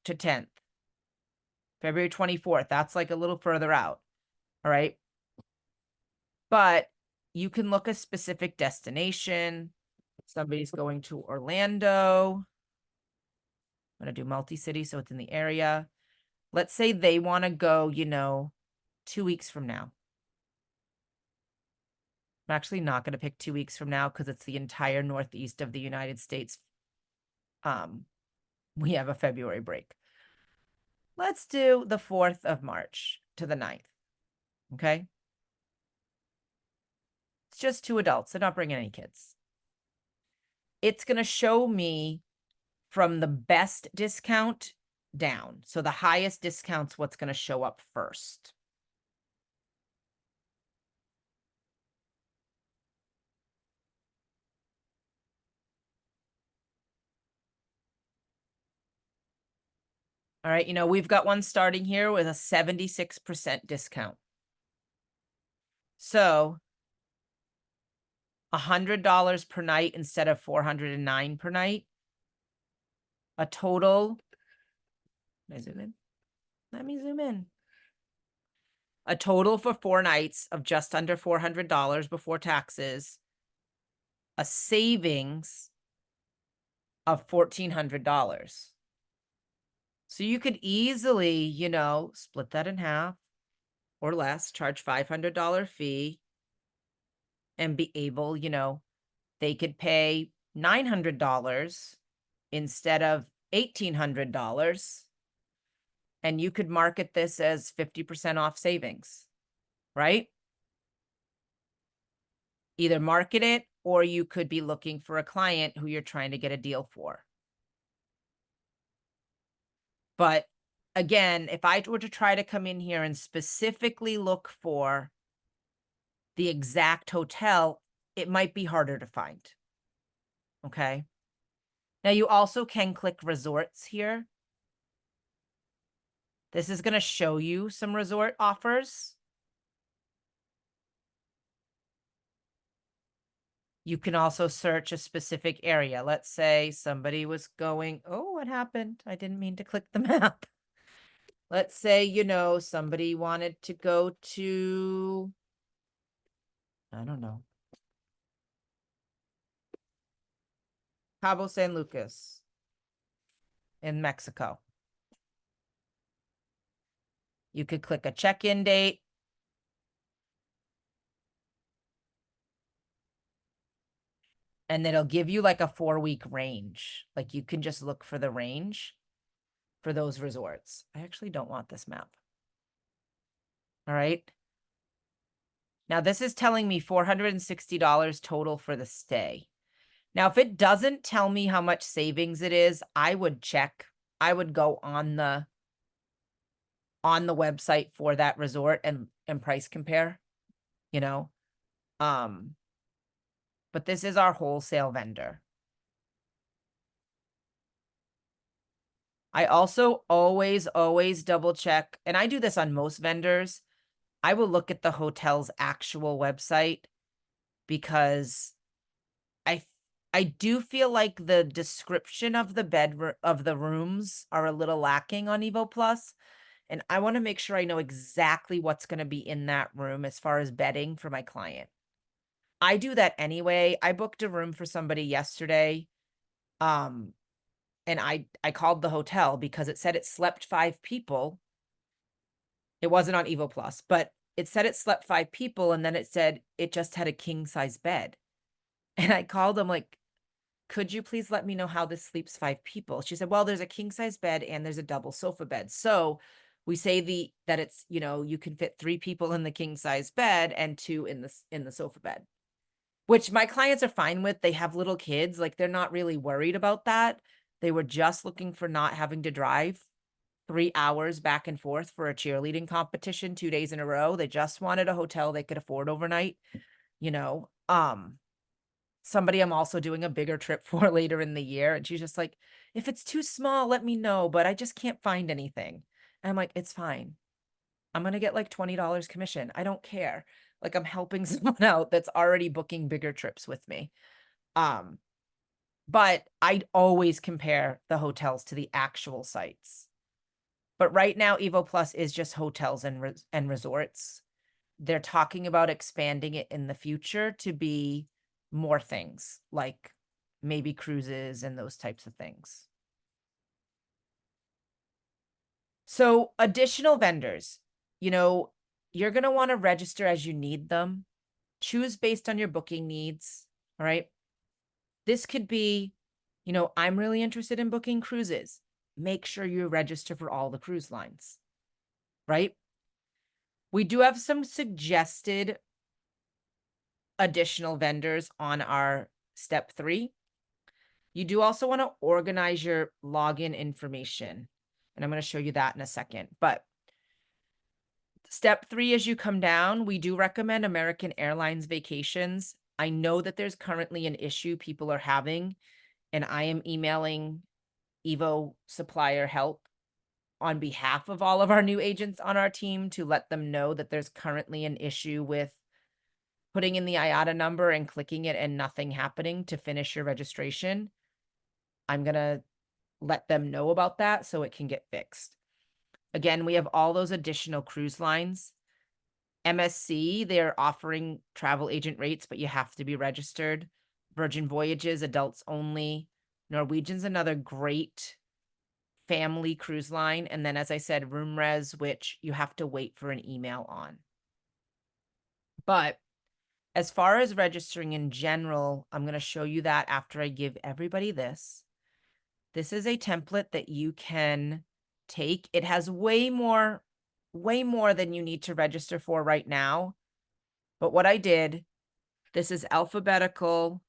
to 10th. February 24th. That's like a little further out. All right. But you can look a specific destination. Somebody's going to Orlando. I'm going to do multi-city, so it's in the area. Let's say they want to go, 2 weeks from now. I'm actually not going to pick 2 weeks from now because it's the entire northeast of the United States. We have a February break. Let's do the 4th of March to the 9th. Okay. It's just 2 adults. They're not bringing any kids. It's going to show me from the best discount down. So the highest discount's what's going to show up first. All right, we've got one starting here with a 76% discount. So $100 per night instead of $409 per night. A total. Let me zoom in. Let me zoom in. A total for 4 nights of just under $400 before taxes. A savings of $1,400. So you could easily, split that in half or less, charge $500 fee and be able, they could pay $900 instead of $1,800. And you could market this as 50% off savings, right? Either market it or you could be looking for a client who you're trying to get a deal for. But again, if I were to try to come in here and specifically look for the exact hotel, it might be harder to find. Okay. Now you also can click resorts here. This is going to show you some resort offers. You can also search a specific area. Let's say somebody was going, oh, what happened? I didn't mean to click the map. Let's say, somebody wanted to go to, I don't know, Cabo San Lucas in Mexico. You could click a check-in date. And it'll give you like a 4-week range. Like you can just look for the range for those resorts. I actually don't want this map. All right. Now this is telling me $460 total for the stay. Now, if it doesn't tell me how much savings it is, I would check. I would go on the website for that resort and price compare, but this is our wholesale vendor. I also always double check, and I do this on most vendors. I will look at the hotel's actual website because I do feel like the description of the rooms are a little lacking on Evo Plus, and I want to make sure I know exactly what's going to be in that room as far as bedding for my client. I do that anyway. I booked a room for somebody yesterday. And I called the hotel because it said it slept 5 people. It wasn't on Evo Plus, but it said it slept 5 people, and then it said it just had a king size bed. And I called them like, could you please let me know how this sleeps 5 people? She said, well, there's a king size bed and there's a double sofa bed. So we say that it's, you can fit 3 people in the king size bed and 2 in the sofa bed, which my clients are fine with. They have little kids. Like they're not really worried about that. They were just looking for not having to drive 3 hours back and forth for a cheerleading competition 2 days in a row. They just wanted a hotel they could afford overnight, you know. Somebody I'm also doing a bigger trip for later in the year. And she's just like, if it's too small, let me know, but I just can't find anything. And I'm like, it's fine. I'm going to get like $20 commission. I don't care. Like I'm helping someone out that's already booking bigger trips with me. But I'd always compare the hotels to the actual sites. But right now, Evo Plus is just hotels and resorts. They're talking about expanding it in the future to be more things, like maybe cruises and those types of things. So additional vendors, you're going to want to register as you need them. Choose based on your booking needs. All right. This could be, I'm really interested in booking cruises. Make sure you register for all the cruise lines, right? We do have some suggested additional vendors on our step 3. You do also want to organize your login information, and I'm going to show you that in a second. But step 3, as you come down, we do recommend American Airlines vacations. I know that there's currently an issue people are having, and I am emailing Evo supplier help on behalf of all of our new agents on our team to let them know that there's currently an issue with putting in the IATA number and clicking it and nothing happening to finish your registration. I'm going to let them know about that so it can get fixed. Again, we have all those additional cruise lines. MSC, they're offering travel agent rates, but you have to be registered. Virgin Voyages, adults only. Norwegian's another great family cruise line. And then, as I said, RoomRes, which you have to wait for an email on. But as far as registering in general, I'm going to show you that after I give everybody this. This is a template that you can take. It has way more than you need to register for right now. But what I did This is alphabetical.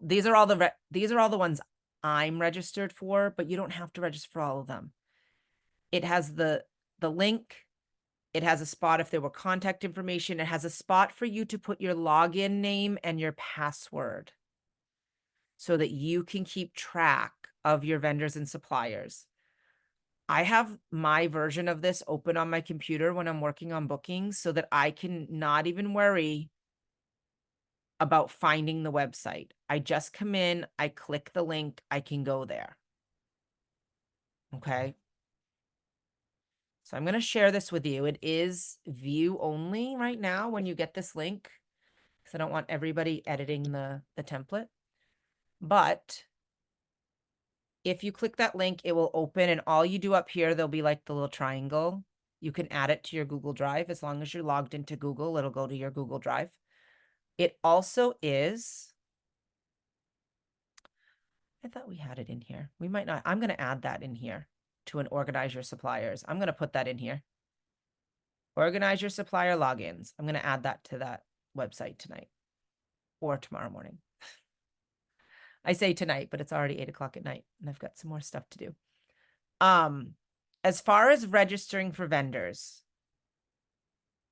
These are all the ones I'm registered for, but you don't have to register for all of them. It has the link. It has a spot if there were contact information. It has a spot for you to put your login name and your password so that you can keep track of your vendors and suppliers. I have my version of this open on my computer when I'm working on bookings so that I can not even worry about finding the website. I just come in, I click the link, I can go there. Okay. So I'm going to share this with you. It is view only right now when you get this link, because I don't want everybody editing the template. But if you click that link, it will open, and all you do up here, there'll be like the little triangle. You can add it to your Google Drive. As long as you're logged into Google, it'll go to your Google Drive. It also is, I thought we had it in here. We might not. I'm going to add that in here to an organize your suppliers. I'm going to put that in here. Organize your supplier logins. I'm going to add that to that website tonight or tomorrow morning. I say tonight, but it's already 8 o'clock at night and I've got some more stuff to do. As far as registering for vendors,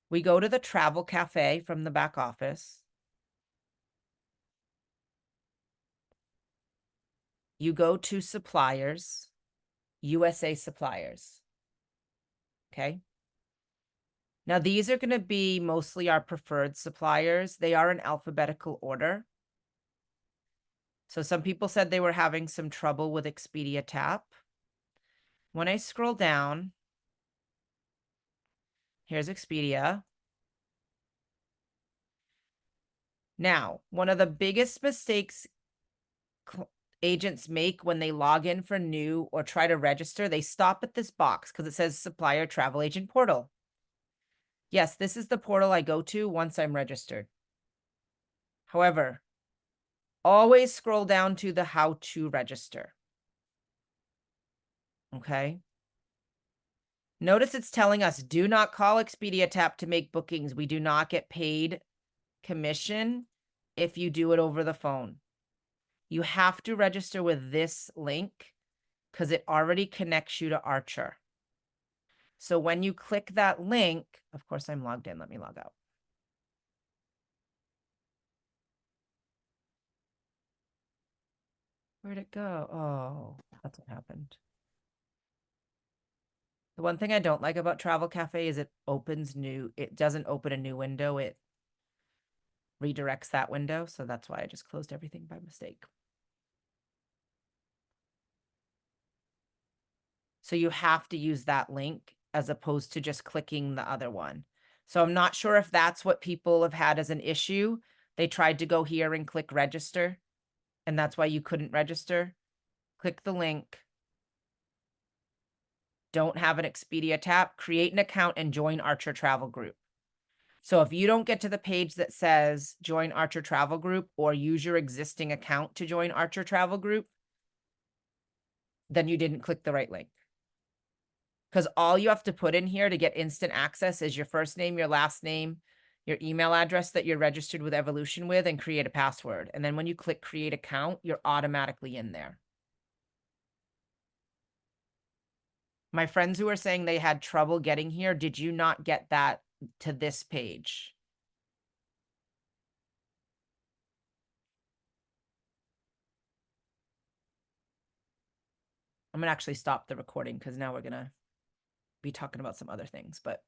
we go to the travel cafe from the back office. You go to suppliers, USA suppliers. Okay. Now, these are going to be mostly our preferred suppliers. They are in alphabetical order. So some people said they were having some trouble with Expedia Tap. When I scroll down, here's Expedia. Now, one of the biggest mistakes agents make when they log in for new or try to register, they stop at this box because it says Supplier Travel Agent Portal. Yes, this is the portal I go to once I'm registered. However, always scroll down to the how to register. Okay. Notice it's telling us, do not call Expedia Tap to make bookings. We do not get paid commission if you do it over the phone. You have to register with this link because it already connects you to Archer. So when you click that link, of course I'm logged in. Let me log out. Where'd it go? Oh, that's what happened. The one thing I don't like about Travel Cafe is it doesn't open a new window. It redirects that window. So that's why I just closed everything by mistake. So you have to use that link as opposed to just clicking the other one. So I'm not sure if that's what people have had as an issue. They tried to go here and click register, and that's why you couldn't register. Click the link. Don't have an Expedia Tap, create an account and join Archer Travel Group. So if you don't get to the page that says join Archer Travel Group or use your existing account to join Archer Travel Group, then you didn't click the right link. Because all you have to put in here to get instant access is your first name, your last name, your email address that you're registered with Evolution with, and create a password. And then when you click create account, you're automatically in there. My friends who are saying they had trouble getting here, did you not get that to this page? I'm going to actually stop the recording because now we're going to be talking about some other things, but